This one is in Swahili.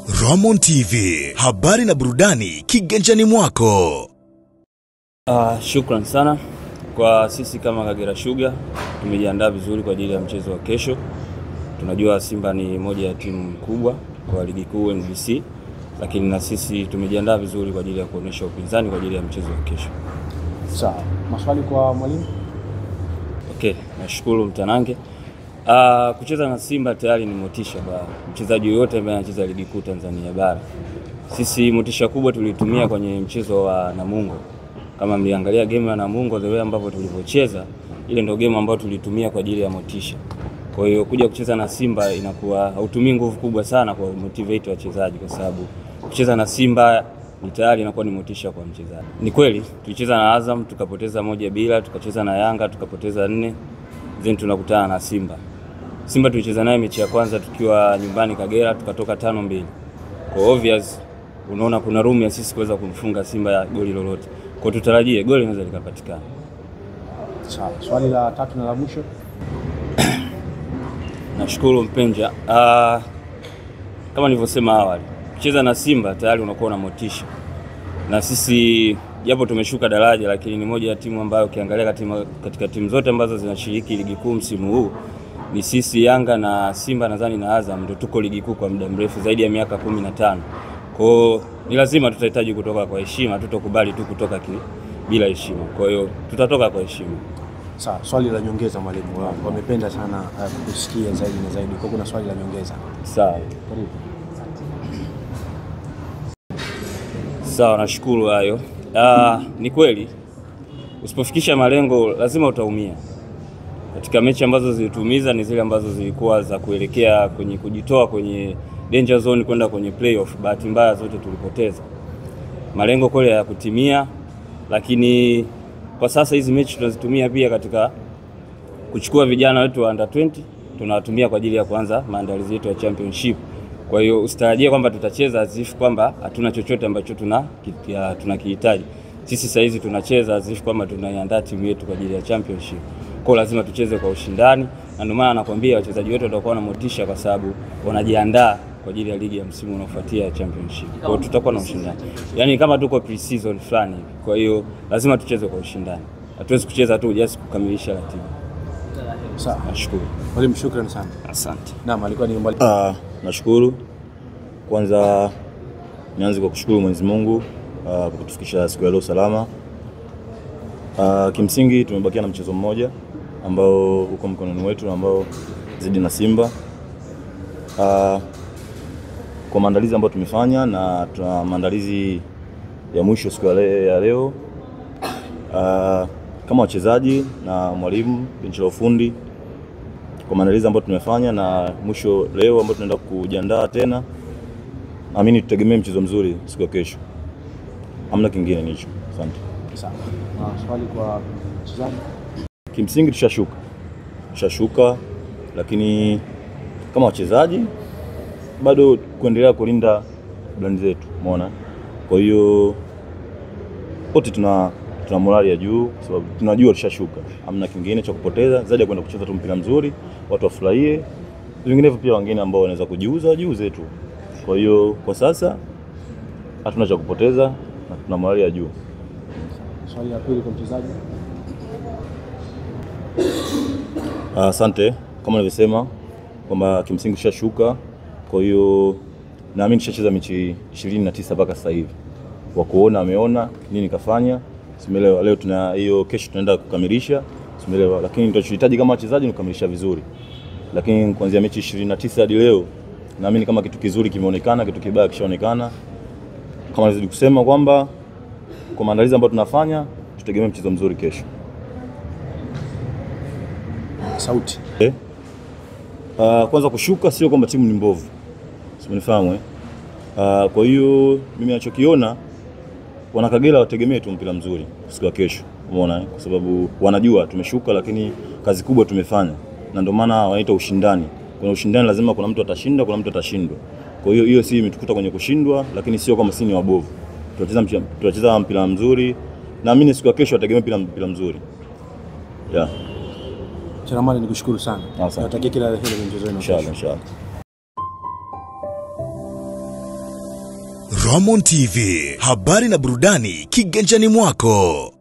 Ramon TV, habari na burudani kiganjani mwako. Shukran sana kwa sisi kama Kagera Sugar. Tumejiandaa vizuri kwa ajili ya mchezo wa kesho. Tunajua Simba ni moja ya timu kubwa kwa ligi kuu NBC, lakini na sisi tumejiandaa vizuri kwa ajili ya kuonesha upinzani kwa ajili ya mchezo wa kesho. Sawa. Maswali kwa mwalimu? Okay, nashukuru Mtanange. Kucheza na Simba tayari ni motisha kwa mchezaji yote ambaye anacheza ligi kuu Tanzania bara. Sisi motisha kubwa tulitumia kwenye mchezo wa Namungo. Kama mliangalia game ya Namungo, the way ambavyo tulivyocheza, ile ndio game ambayo tulitumia kwa ajili ya motisha. Kwa hiyo kuja kucheza na Simba inakuwa hautumii nguvu kubwa sana kwa motivate wachezaji, kwa sababu kucheza na Simba ni tayari inakuwa ni motisha kwa mchezaji. Ni kweli tulicheza na Azam tukapoteza 1-0, tukacheza na Yanga tukapoteza 4, then tunakutana na Simba. Simba tulicheza naye mechi ya kwanza tukiwa nyumbani Kagera, tukatoka 5-2. Kwa obvious unaona kuna room ya sisi kuweza kumfunga Simba ya goli lolote. Kwa tutarajie goli linaweza likapatikana. Sawa. Swali la tatu na la mwisho. Nashukuru Mpenja. Kama nilivyosema awali, kucheza na Simba tayari unakuwa na motisha. Na sisi japo tumeshuka daraja, lakini ni moja ya timu ambayo ukiangalia katika timu zote ambazo zinashiriki ligi kuu msimu huu, ni sisi Yanga na Simba nadhani na Azam ndio tuko ligi kuu kwa muda mrefu zaidi ya miaka 15. Kwa hiyo ni lazima tutahitaji kutoka kwa heshima, tutokubali tu kutoka bila heshima. Kwa hiyo tutatoka kwa heshima. Sawa, swali la nyongeza mwalimu. Wamependa sana kusikia zaidi na zaidi. Kwa kuna swali la nyongeza. Sawa. Karibu. Sawa, nashukuru hayo. Ni kweli usipofikisha malengo lazima utaumia. Katika mechi ambazo zilitumiza ni zile ambazo zilikuwa za kuelekea kwenye kujitoa kwenye danger zone kwenda kwenye playoff. Bahati mbaya zote tulipoteza. Malengo kule ya kutimia, lakini kwa sasa hizi mechi tunazitumia pia katika kuchukua vijana wetu wa under 20, tunawatumia kwa ajili ya kuanza maandalizi yetu ya championship. Kwa hiyo usitarajie kwamba tutacheza azifu kwamba hatuna chochote ambacho tunakihitaji. Sisi sasa hizi tunacheza azifu kwamba tunaiandaa timu yetu kwa ajili ya championship. Kwa lazima tucheze kwa ushindani, na ndio maana nakwambia wachezaji wetu watakuwa na motisha kwa sababu wanajiandaa kwa ajili ya ligi ya msimu unaofuatia ya championship. Kwa hiyo tutakuwa na ushindani. Yaani kama tuko pre-season fulani. Kwa hiyo lazima tucheze kwa ushindani. Hatuwezi kucheza tu just kukamilisha ratiba. Sawa. Nashukuru. Mwalimu, shukrani sana. Asante. Naam, alikuwa ni mwalimu. Nashukuru. Kwanza nianze kwa kushukuru Mwenyezi Mungu kwa kutufikisha siku ya leo salama. Kimsingi tumebakia na mchezo mmoja ambao uko mkononi wetu, ambao zidi na Simba. Kwa maandalizi ambayo tumefanya na tuna maandalizi ya mwisho siku ya leo, kama wachezaji na mwalimu benchi la ufundi, kwa maandalizi ambayo tumefanya na mwisho leo ambao tunaenda kujiandaa tena, naamini tutegemee mchezo mzuri siku ya kesho. Hamna kingine nicho. Asante. Sawa. Swali kwa wachezaji. Kimsingi tushashuka, lakini kama wachezaji bado kuendelea kulinda brand zetu, umeona? Kwa hiyo wote tuna morali ya juu kwa sababu tunajua tushashuka. Hamna kingine cha kupoteza zaidi ya kwenda kucheza tu mpira mzuri, watu wafurahie. Vinginevyo pia wengine ambao wanaweza kujiuza wajiuze tu. Kwa hiyo kwa sasa hatuna cha kupoteza na tuna morali ya juu. Swali la pili kwa mchezaji. Asante. Kama nilivyosema kwamba kimsingi tushashuka, kwa hiyo naamini tushacheza mechi 29 mpaka sasa hivi. Wa kuona ameona nini kafanya. Simeelewa leo tuna hiyo, kesho tunaenda kukamilisha. Simeelewa, lakini tunachohitaji kama wachezaji ni kukamilisha vizuri. Lakini kuanzia mechi 29 hadi leo naamini kama kitu kizuri kimeonekana, kitu kibaya kishaonekana. Kama nilizidi kusema kwamba kwa maandalizi ambayo tunafanya tutegemee mchezo mzuri kesho. Sauti. Kwanza kushuka sio kwamba timu ni mbovu. Simenifahamu kwa hiyo mimi ninachokiona wana Kagera wategemee tu mpira mzuri siku ya kesho. Umeona kwa sababu wanajua tumeshuka, lakini kazi kubwa tumefanya. Na ndio maana wanaita ushindani. Kuna ushindani lazima kuna mtu atashinda, kuna mtu atashindwa. Kwa hiyo si imetukuta kwenye kushindwa, lakini sio kama sisi ni wabovu. Tutacheza mpira mzuri. Naamini siku ya kesho wategemee mpira mzuri. Yeah. Charamani, nikushukuru sana. Natakia kila la heri kwenye mchezo wenu. Inshallah. Ramon TV, habari na burudani kiganjani mwako.